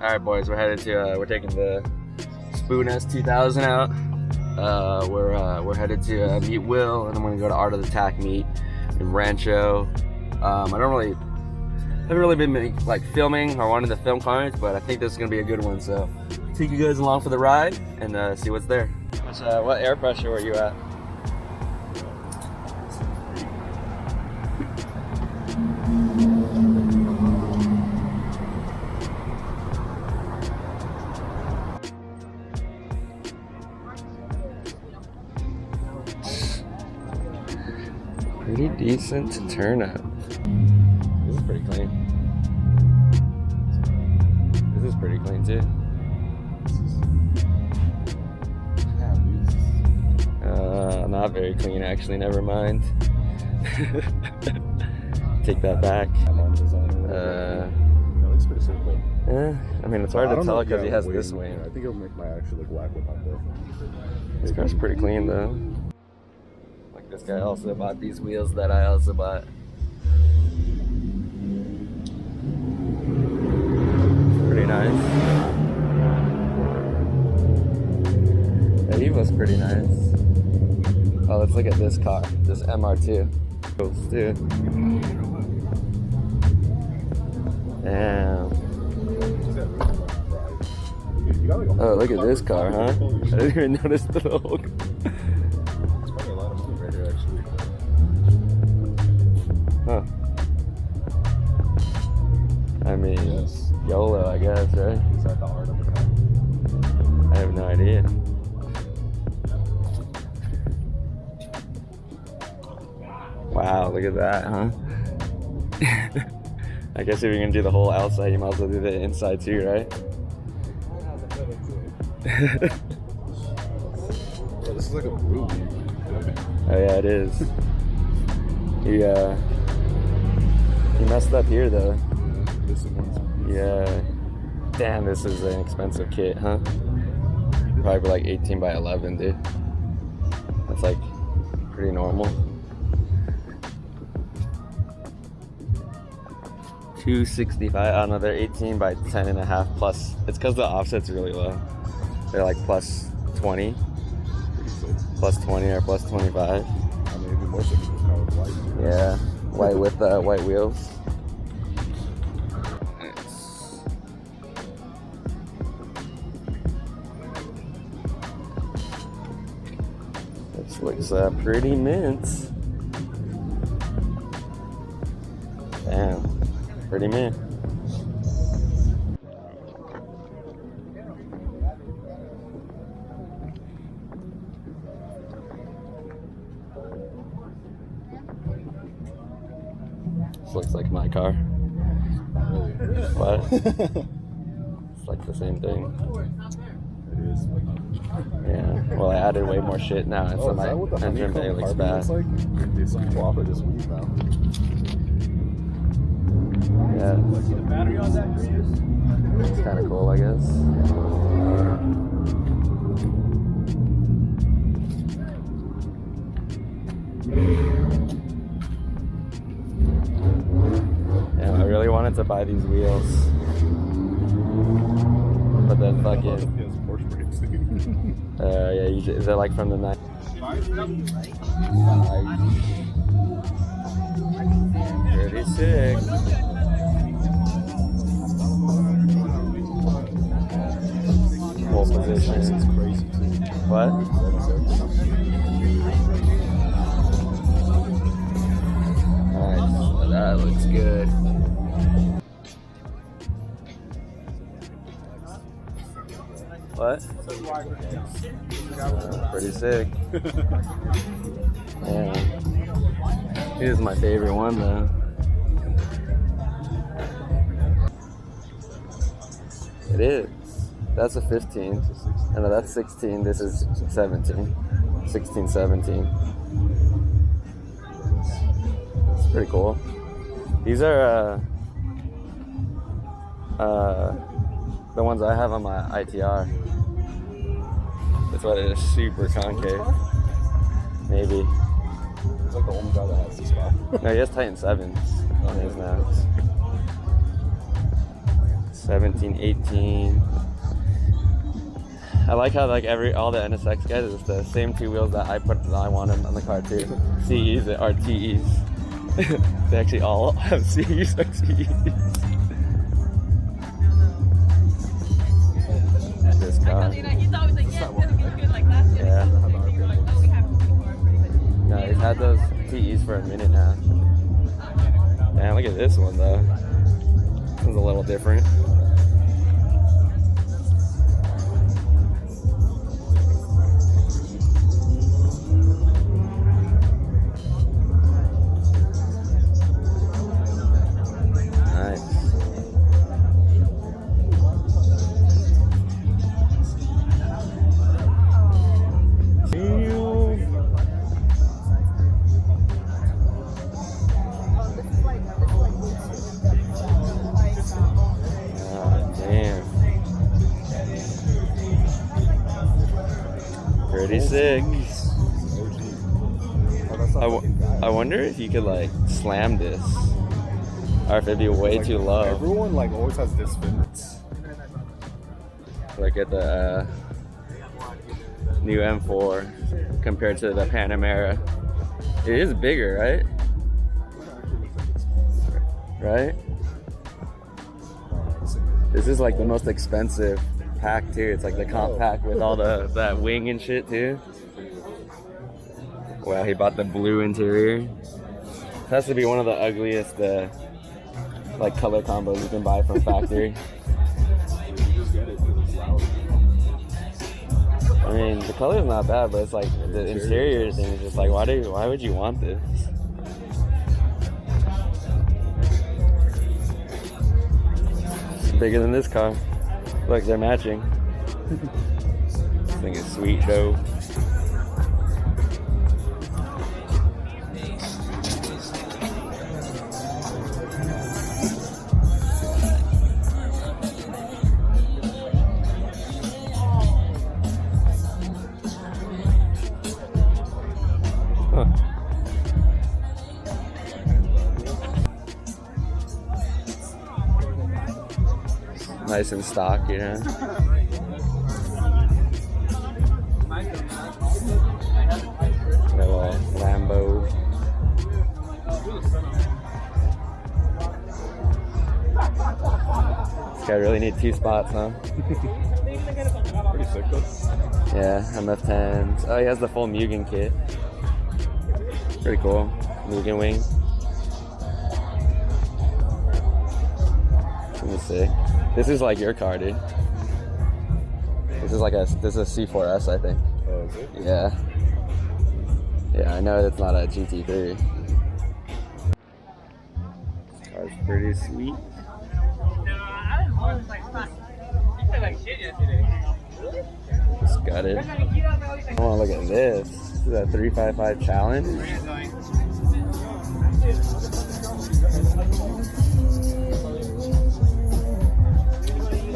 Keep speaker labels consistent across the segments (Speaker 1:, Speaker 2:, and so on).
Speaker 1: Alright boys, we're headed to, we're taking the Spoon S2000 out. We're headed to meet Will, and then we're gonna go to Art of the Tack meet in Rancho. I haven't really been like filming or wanting to film car meets, but I think this is gonna be a good one, so take you guys along for the ride and see what's there. What air pressure were you at? Pretty decent turnout. This is pretty clean. This is pretty clean too. Not very clean actually, never mind. Take that back. I mean, it's hard to tell because he has this wing.
Speaker 2: I think it'll make my actually like whack whip out there.
Speaker 1: This car's pretty clean though. Like this guy also bought these wheels that I also bought. Pretty nice. Yeah, he was pretty nice. Oh, let's look at this car, this MR2. Dude. Damn. Oh, look at this car, huh? I didn't even notice the whole.
Speaker 2: There's probably a lot of food right here, actually.
Speaker 1: Huh. I mean, yes. YOLO, I guess, right?
Speaker 2: Is that the art of the car?
Speaker 1: I have no idea. Wow, look at that, huh? I guess if you're gonna do the whole outside, you might as well do the inside too, right?
Speaker 2: Yeah, this is like a blue.
Speaker 1: Oh yeah, it is. He messed up here though. Yeah. Damn, this is an expensive kit, huh? Probably like 18 by 11, dude. That's like pretty normal. 265. I don't know, they're 18 by 10.5 plus. It's because the offset's really low. They're like plus 20. Plus 20 or plus 25.
Speaker 2: I mean, even more so because it's kind of white.
Speaker 1: Yeah, white with white wheels. This looks pretty mint. Damn, pretty mint. This looks like my car. What? It's like the same thing.
Speaker 2: It is.
Speaker 1: Yeah. Well, I added way more shit now, and so my engine bay looks bad.
Speaker 2: Like? Some people offer this weed now.
Speaker 1: Yeah. It's kind of cool, I guess. Yeah, I really wanted to buy these wheels, but then fucking. Yeah, they're like from the night. Pretty sick. Full position. What? Nice. That looks good. What? Pretty sick. Yeah. Here's my favorite one though. It is. That's a 15. I know that's 16. This is 17. 16, 17. It's pretty cool. These are the ones I have on my ITR. That's why they're super concave. Maybe.
Speaker 2: He's like the only guy that has this car.
Speaker 1: No, he has Titan 7s on his now. 17, 18. I like how like all the NSX guys is the same two wheels that I want on the car too. CEs and RTEs. They actually all have CEs or TEs. This car. Yeah. No, he's had those TEs for a minute now. Man, look at this one though. This one's a little different. Pretty sick. I wonder if you could like slam this, or if it'd be way
Speaker 2: like,
Speaker 1: too low.
Speaker 2: Everyone like always has this fence.
Speaker 1: Look at the new M4 compared to the Panamera. It is bigger, right? Right? This is like the most expensive pack too. It's like the comp pack with all that wing and shit too. Well, he bought the blue interior. It has to be one of the ugliest like color combos you can buy from factory. I mean, the color's not bad, but it's like the interior thing is just like, why would you want this? It's bigger than this car. Look, they're matching. This thing is sweet though. Nice and stock, you know. Little Lambo. This guy really need 2 spots, huh?
Speaker 2: Pretty sick though.
Speaker 1: Yeah, MF10s. Oh, he has the full Mugen kit. Pretty cool. Mugen wing. Let me see. This is like your car, dude. This is a C4S, I think.
Speaker 2: Oh, is it?
Speaker 1: Yeah. Yeah, I know it's not a GT3. This car's pretty sweet. Just got it. I want to look at this. This is a 355 Challenge.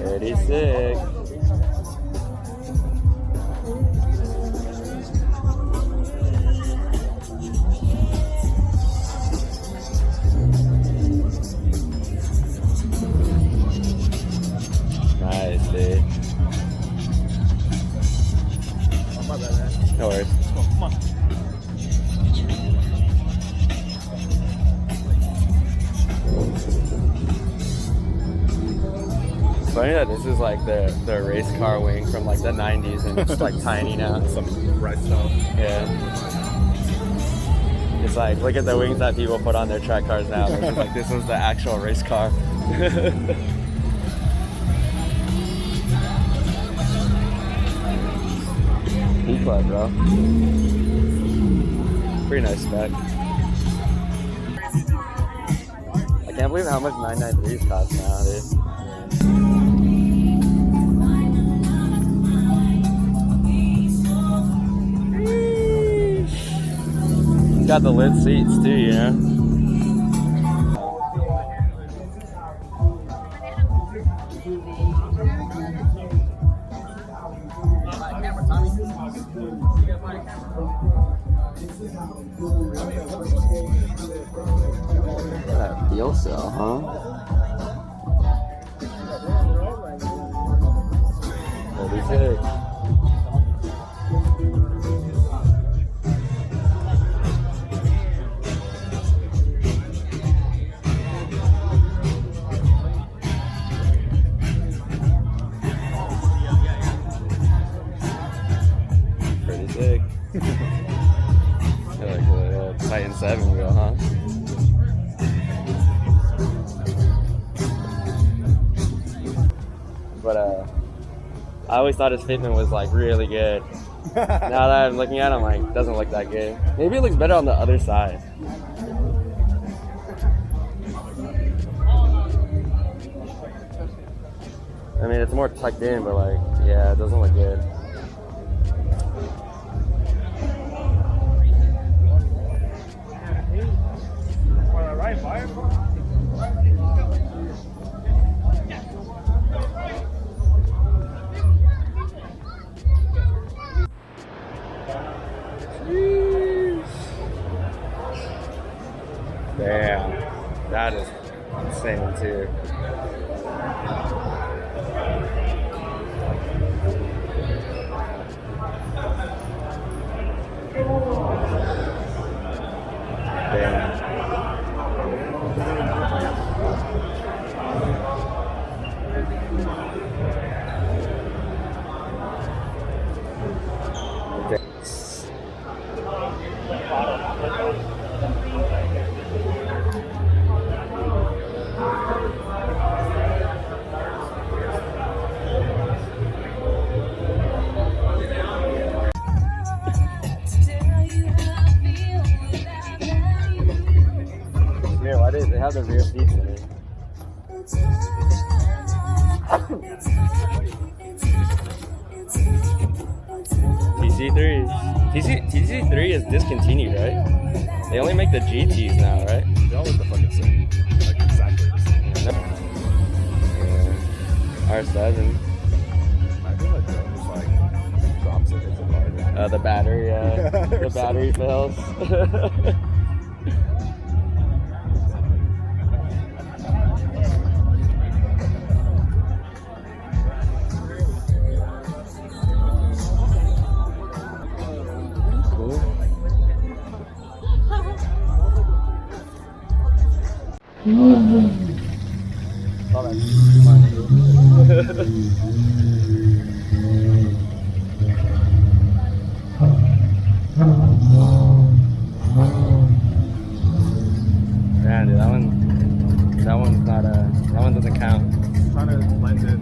Speaker 1: Pretty sick. Nice, dude. No worries.
Speaker 2: Come on.
Speaker 1: It's funny that this is like the race car wing from like the 90s and it's like tiny now.
Speaker 2: Some right stuff.
Speaker 1: Yeah. It's like, look at the wings that people put on their track cars now. This was the actual race car. E-Club, bro. Pretty nice spec. I can't believe how much 993s cost now, dude. It's got the lid seats too, you know? That fuel cell, huh? Like a Titan 7 wheel, huh? But I always thought his fitment was like really good. Now that I'm looking at it, I'm like, doesn't look that good. Maybe it looks better on the other side. I mean, it's more tucked in, but like, yeah, it doesn't look good. Damn, that is insane too. Damn. Why did they have the rear seats in it? TC3 is discontinued, right? They only make the GTs now, right?
Speaker 2: They all look the fucking same. Like exactly the same.
Speaker 1: R7.
Speaker 2: I feel like Joe just like drops it into the car.
Speaker 1: The battery, the battery fails. Yeah, dude, that one doesn't count.
Speaker 2: Trying to blend in.